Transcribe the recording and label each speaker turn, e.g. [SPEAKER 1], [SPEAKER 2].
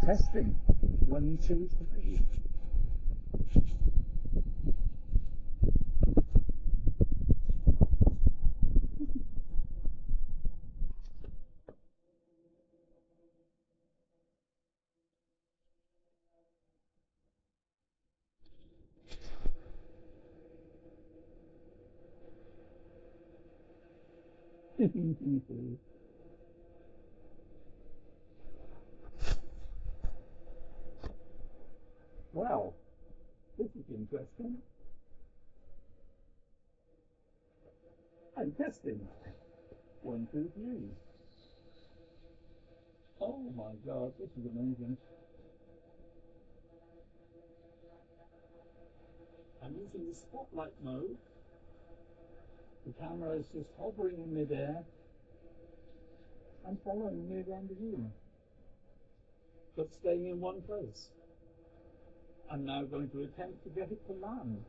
[SPEAKER 1] Testing. 1, 2, 3. Well, this is interesting. I'm testing. 1, 2, 3. Oh my God, this is amazing. I'm using the spotlight mode. The camera is just hovering in midair and following me around the room, but staying in one place. I'm now going to attempt to get it to land.